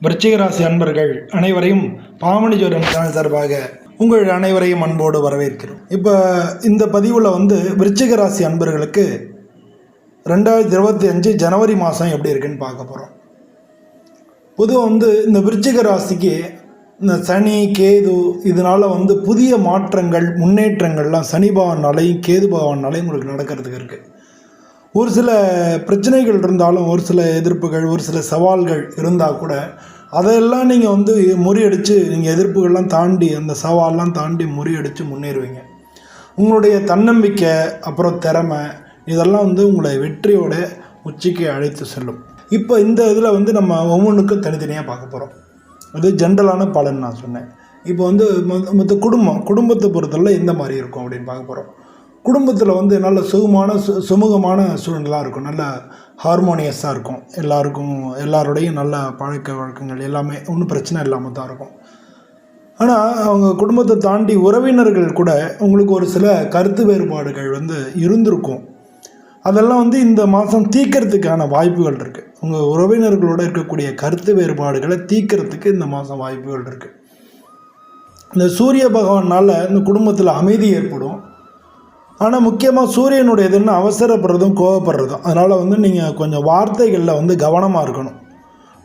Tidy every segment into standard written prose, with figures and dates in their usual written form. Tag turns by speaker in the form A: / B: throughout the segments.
A: விருச்சிக ராசி அன்பர்கள் அனைவரையும் பாமணி ஜோதிடம் சேனல் சார்பாக உங்கள் அனைவரையும் அன்போடு வரவேற்கிறோம். இப்போ இந்த பதிவில் விருச்சிக ராசி அன்பர்களுக்கு 2025 ஜனவரி மாதம் எப்படி இருக்குன்னு பார்க்க போகிறோம். பொதுவாக இந்த விருச்சிக ராசிக்கு இந்த சனி கேது இதனால் புதிய மாற்றங்கள் முன்னேற்றங்கள்லாம் சனி பகவானாலையும் கேது பகவானாலையும் உங்களுக்கு நடக்கிறதுக்கு இருக்குது. ஒரு சில பிரச்சனைகள் இருந்தாலும் ஒரு சில எதிர்ப்புகள் ஒரு சில சவால்கள் இருந்தால் கூட அதையெல்லாம் நீங்கள் முறியடித்து நீங்கள் எதிர்ப்புகள்லாம் தாண்டி அந்த சவால்லாம் தாண்டி முறியடித்து முன்னேறுவீங்க. உங்களுடைய தன்னம்பிக்கை அப்புறம் திறமை இதெல்லாம் உங்களை வெற்றியோட உச்சிக்கு அழைத்து செல்லும். இப்போ இந்த இதில் நம்ம ஒவ்வொன்றுக்கும் தனித்தனியாக பார்க்க போகிறோம். அது ஜென்ரலான பலன் நான் சொன்னேன். இப்போ மொத்த குடும்பத்தை பொறுத்தவரை எந்த மாதிரி இருக்கும் அப்படின்னு பார்க்க போகிறோம். குடும்பத்தில் நல்ல சுமூகமான சூழ்நிலாம் இருக்கும், நல்ல ஹார்மோனியஸாக இருக்கும், எல்லாரோடையும் நல்ல பழக்க வழக்கங்கள் எல்லாமே ஒன்றும் பிரச்சனை இல்லாமல் தான் இருக்கும். ஆனால் அவங்க குடும்பத்தை தாண்டி உறவினர்கள் கூட உங்களுக்கு ஒரு சில கருத்து வேறுபாடுகள் இருந்திருக்கும். அதெல்லாம் இந்த மாதம் தீர்க்கறதுக்கான வாய்ப்புகள் இருக்குது. உங்கள் உறவினர்களோடு இருக்கக்கூடிய கருத்து வேறுபாடுகளை தீர்க்கறதுக்கு இந்த மாதம் வாய்ப்புகள் இருக்குது. இந்த சூரிய பகவானால் இந்த குடும்பத்தில் அமைதி ஏற்படும். ஆனால் முக்கியமாக சூரியனுடைய எதுன்னு அவசரப்படுறதும் கோவப்படுறதும். அதனால் நீங்கள் கொஞ்சம் வார்த்தைகளில் கவனமாக இருக்கணும்.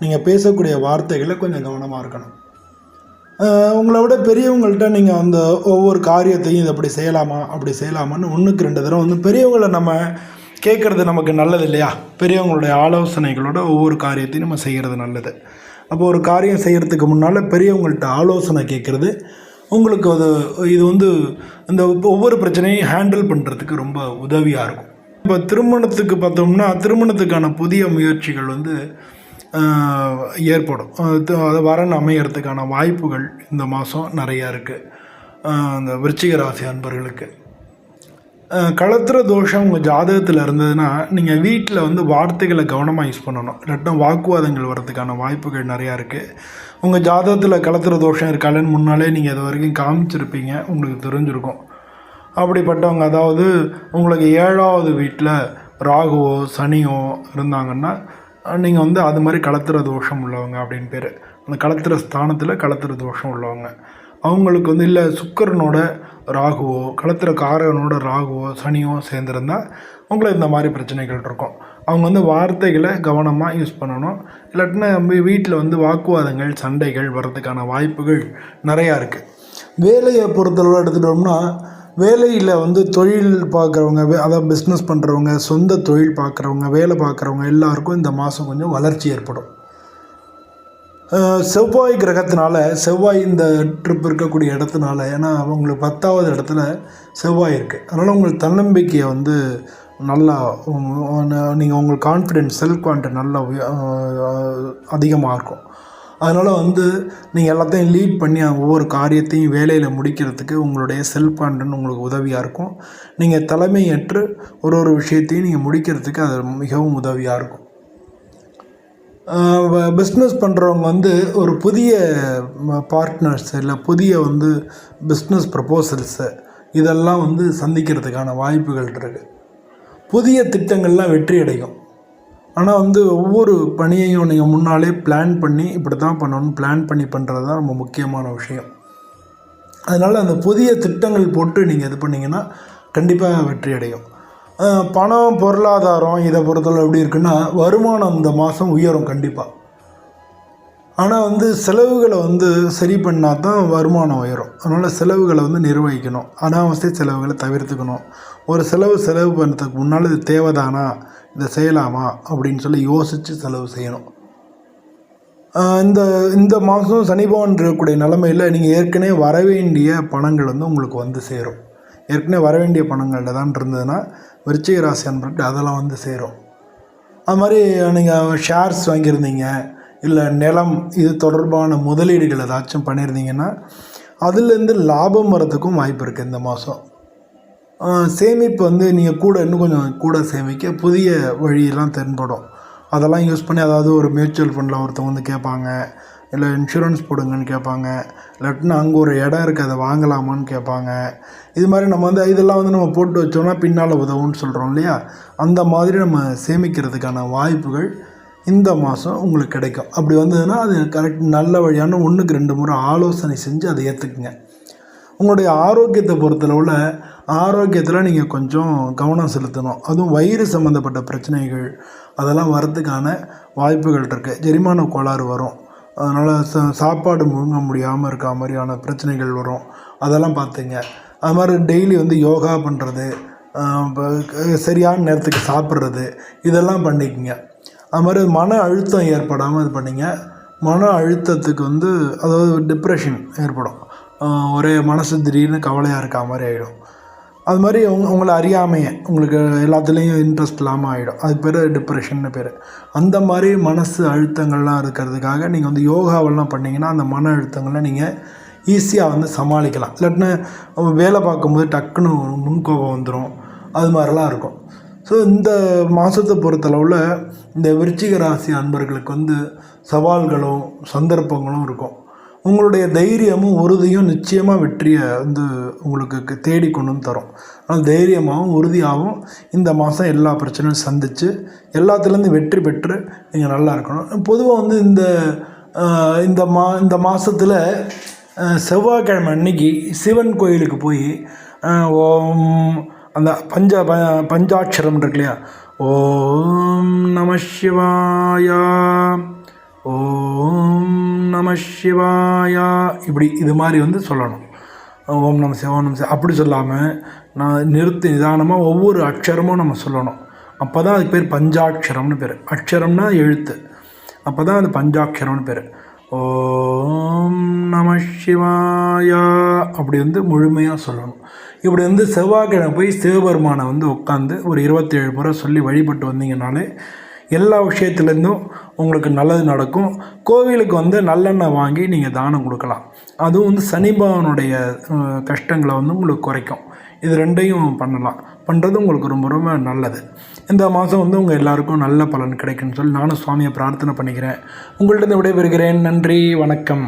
A: நீங்கள் பேசக்கூடிய வார்த்தைகளில் கொஞ்சம் கவனமாக இருக்கணும். உங்களை விட பெரியவங்கள்ட்ட நீங்கள் ஒவ்வொரு காரியத்தையும் இது அப்படி செய்யலாமா அப்படி செய்யலாமான்னு 1க்கு 2 தடவை பெரியவங்களை நம்ம கேட்குறது நமக்கு நல்லது இல்லையா? பெரியவங்களுடைய ஆலோசனைகளோட ஒவ்வொரு காரியத்தையும் நம்ம செய்கிறது நல்லது. அப்போ ஒரு காரியம் செய்கிறதுக்கு முன்னால் பெரியவங்கள்ட்ட ஆலோசனை கேட்குறது உங்களுக்கு இது இந்த ஒவ்வொரு பிரச்சனையும் ஹேண்டில் பண்ணுறதுக்கு ரொம்ப உதவியாக இருக்கும். இப்போ திருமணத்துக்கு பார்த்தோம்னா திருமணத்துக்கான புதிய முயற்சிகள் ஏற்படும். அது வரன் அமையறதுக்கான வாய்ப்புகள் இந்த மாதம் நிறையா இருக்குது. இந்த விருச்சிக ராசி அன்பர்களுக்கு களத்திர தோஷம் உங்கள் ஜாதகத்தில் இருந்ததுன்னா நீங்கள் வீட்டில் வார்த்தைகளை கவனமாக யூஸ் பண்ணணும். இல்லாட்டினா வாக்குவாதங்கள் வர்றதுக்கான வாய்ப்புகள் நிறையா இருக்குது. உங்கள் ஜாதகத்தில் களத்திர தோஷம் இருக்காளன்னு முன்னாலே நீங்கள் அது வரைக்கும் காமிச்சிருப்பீங்க, உங்களுக்கு தெரிஞ்சிருக்கும். அப்படிப்பட்டவங்க அதாவது உங்களுக்கு 7வது வீட்டில் ராகுவோ சனியோ இருந்தாங்கன்னா நீங்கள் அது மாதிரி களத்திர தோஷம் உள்ளவங்க அப்படின்னு பேர். அந்த களத்திர ஸ்தானத்தில் களத்திர தோஷம் உள்ளவங்க அவங்களுக்கு இல்லை சுக்கிரனோட ராகுவோ களத்திர காரகனோட ராகுவோ சனியோ சேர்ந்துருந்தால் உங்களுக்கு இந்த மாதிரி பிரச்சனைகள் இருக்கும். அவங்க வார்த்தைகளை கவனமாக யூஸ் பண்ணணும். இல்லாட்டினா வீட்டில் வாக்குவாதங்கள் சண்டைகள் வர்றதுக்கான வாய்ப்புகள் நிறையா இருக்குது. வேலையை பொறுத்தளவு எடுத்துட்டோம்னா வேலையில் தொழில் பார்க்குறவங்க அதாவது பிஸ்னஸ் பண்ணுறவங்க சொந்த தொழில் பார்க்குறவங்க வேலை பார்க்குறவங்க எல்லாருக்கும் இந்த மாதம் கொஞ்சம் வளர்ச்சி ஏற்படும். செவ்வாய் கிரகத்தினால செவ்வாய் இந்த ட்ரிப் இருக்கக்கூடிய இடத்துனால ஏன்னா உங்களுக்கு 10வது இடத்துல செவ்வாய் இருக்குது. அதனால் உங்களுக்கு தன்னம்பிக்கையை நல்லா நீங்கள் உங்களுக்கு கான்ஃபிடென்ஸ் செல்ஃப் கான்ஃபிடென்ட் நல்லா அதிகமாக இருக்கும். அதனால் நீங்கள் எல்லாத்தையும் லீட் பண்ணி ஒவ்வொரு காரியத்தையும் வேலையில் முடிக்கிறதுக்கு உங்களுடைய செல்ஃப் கான்ஃபிடென்ட் உங்களுக்கு உதவியாக இருக்கும். நீங்கள் தலைமையேற்று ஒரு விஷயத்தையும் நீங்கள் முடிக்கிறதுக்கு அது மிகவும் உதவியாக இருக்கும். பிஸ்னஸ் பண்ணுறவங்க ஒரு புதிய பார்ட்னர்ஸ் இல்லை புதிய பிஸ்னஸ் ப்ரப்போசல்ஸு இதெல்லாம் சந்திக்கிறதுக்கான வாய்ப்புகள் இருக்குது. புதிய திட்டங்கள்லாம் வெற்றி அடையும். ஆனால் ஒவ்வொரு பணியையும் நீங்கள் முன்னாலே பிளான் பண்ணி இப்படி தான் பண்ணணும் பிளான் பண்ணி பண்ணுறது தான் ரொம்ப முக்கியமான விஷயம். அதனால் அந்த புதிய திட்டங்கள் போட்டு நீங்கள் இது பண்ணிங்கன்னா கண்டிப்பாக வெற்றி அடையும். பணம் பொருளாதாரம் இதை பொறுத்தவரை எப்படி இருக்குன்னா வருமானம் இந்த மாதம் உயரும் கண்டிப்பாக. ஆனால் செலவுகளை சரி பண்ணால் தான் வருமானம் உயரும். அதனால் செலவுகளை நிர்வகிக்கணும். அனாவசிய செலவுகளை தவிர்த்துக்கணும். ஒரு செலவு பண்ணுறதுக்கு முன்னால் இது தேவைதானா இதை செய்யலாமா அப்படின்னு சொல்லி யோசித்து செலவு செய்யணும். இந்த மாதம் சனி பகவான் இருக்கக்கூடிய நிலைமையில் நீங்கள் ஏற்கனவே வரவேண்டிய பணங்கள் உங்களுக்கு சேரும். ஏற்கனவே வரவேண்டிய பணங்களில் தான் இருந்ததுன்னா விருச்சிக ராசி அன்பர்கள் அதெல்லாம் சேரும். அது மாதிரி நீங்கள் ஷேர்ஸ் வாங்கியிருந்தீங்க இல்லை நிலம் இது தொடர்பான முதலீடுகள் ஏதாச்சும் பண்ணியிருந்தீங்கன்னா அதுலேருந்து லாபம் வரத்துக்கும் வாய்ப்பு இருக்குது இந்த மாதம். சேமிப்பு நீங்கள் இன்னும் கொஞ்சம் கூட சேமிக்க புதிய வழியெல்லாம் தென்படும். அதெல்லாம் யூஸ் பண்ணி அதாவது ஒரு மியூச்சுவல் ஃபண்டில் ஒருத்தவங்க கேட்பாங்க, இல்லை இன்சூரன்ஸ் போடுங்கன்னு கேட்பாங்க, இல்லாட்டினா அங்கே ஒரு இடம் இருக்குது அதை வாங்கலாமான்னு கேட்பாங்க. இது மாதிரி நம்ம இதெல்லாம் நம்ம போட்டு வச்சோம்னா பின்னால் உதவுன்னு சொல்கிறோம் இல்லையா? அந்த மாதிரி நம்ம சேமிக்கிறதுக்கான வாய்ப்புகள் இந்த மாதம் உங்களுக்கு கிடைக்கும். அப்படி வந்ததுன்னா அது கரெக்ட் நல்ல வழியான 1க்கு 2 முறை ஆலோசனை செஞ்சு அதை ஏற்றுக்குங்க. உங்களுடைய ஆரோக்கியத்தை பொறுத்தளவில் ஆரோக்கியத்தில் நீங்கள் கொஞ்சம் கவனம் செலுத்தணும். அதுவும் வயிறு சம்மந்தப்பட்ட பிரச்சனைகள் அதெல்லாம் வரத்துக்கான வாய்ப்புகள் இருக்குது. செரிமான கோளாறு வரும், அதனால் சாப்பாடு முழுங்க முடியாமல் இருக்க மாதிரியான பிரச்சனைகள் வரும். அதெல்லாம் பார்த்துங்க. அது மாதிரி டெய்லி வந்து யோகா பண்ணுறது, சரியான நேரத்துக்கு சாப்பிட்றது, இதெல்லாம் பண்ணிக்கங்க. அது மாதிரி மன அழுத்தம் ஏற்படாமல் இது பண்ணிங்க. மன அழுத்தத்துக்கு வந்து அதாவது டிப்ரெஷன் ஏற்படும், ஒரே மனசு திடீர்னு கவலையாக இருக்கா மாதிரி ஆகிடும். அது மாதிரி உங்களை அறியாமையே உங்களுக்கு எல்லாத்துலேயும் இன்ட்ரெஸ்ட் இல்லாமல் ஆகிடும். அதுக்கு பேர் டிப்ரெஷன்னு பேர். அந்த மாதிரி மனசு அழுத்தங்கள்லாம் இருக்கிறதுக்காக நீங்கள் வந்து யோகாவெல்லாம் பண்ணிங்கன்னா அந்த மன அழுத்தங்களை நீங்கள் ஈஸியாக வந்து சமாளிக்கலாம். இல்லாட்டினா வேலை பார்க்கும்போது டக்குன்னு முன்கோபம் வந்துடும், அது மாதிரிலாம் இருக்கும். ஸோ இந்த மாதத்தை பொறுத்தளவில் இந்த விருச்சிக ராசி அன்பர்களுக்கு வந்து சவால்களும் சந்தர்ப்பங்களும் இருக்கும். உங்களுடைய தைரியமும் உறுதியும் நிச்சயமாக வெற்றியை வந்து உங்களுக்கு தேடி கொண்டு வந்து தரும். ஆனால் தைரியமாகவும் உறுதியாகவும் இந்த மாதம் எல்லா பிரச்சனையும் சந்தித்து எல்லாத்துலேருந்து வெற்றி பெற்று நீங்கள் நல்லா இருக்கணும். பொதுவாக வந்து இந்த மாதத்தில் செவ்வாய்க்கிழமை அன்னைக்கு சிவன் கோயிலுக்கு போய் அந்த பஞ்சாட்சரம் இருக்கு இல்லையா, ஓம் நம சிவாயா, ஓம் நம சிவாயா, இப்படி இது மாதிரி வந்து சொல்லணும். ஓம் நம சிவா, ஓம் நம சிவா அப்படி சொல்லாமல் நான் நிதானமாக ஒவ்வொரு அக்ஷரமும் நம்ம சொல்லணும். அப்போ தான் அதுக்கு பேர் பஞ்சாட்சரம்னு பேர். அக்ஷரம்னா எழுத்து, அப்போ தான் அது பஞ்சாட்சரம்னு பேர். ஓம் நம சிவாயா அப்படி வந்து முழுமையாக சொல்லணும். இப்படி வந்து செவ்வாய்க்கிழமை போய் சிவபெருமானை வந்து உட்காந்து ஒரு 27 முறை சொல்லி வழிபட்டு வந்தீங்கனாலே எல்லா விஷயத்துலேருந்தும் உங்களுக்கு நல்லது நடக்கும். கோவிலுக்கு வந்து நல்லெண்ணெய் வாங்கி நீங்கள் தானம் கொடுக்கலாம். அதுவும் வந்து சனி பகவானுடைய கஷ்டங்களை வந்து உங்களுக்கு குறைக்கும். இது ரெண்டையும் பண்ணலாம். பண்ணுறது உங்களுக்கு ரொம்ப ரொம்ப நல்லது. இந்த மாதம் வந்து உங்கள் எல்லாருக்கும் நல்ல பலன் கிடைக்குன்னு சொல்லி நானும் சுவாமியை பிரார்த்தனை பண்ணிக்கிறேன். உங்கள்கிட்ட விடைபெறுகிறேன். நன்றி, வணக்கம்.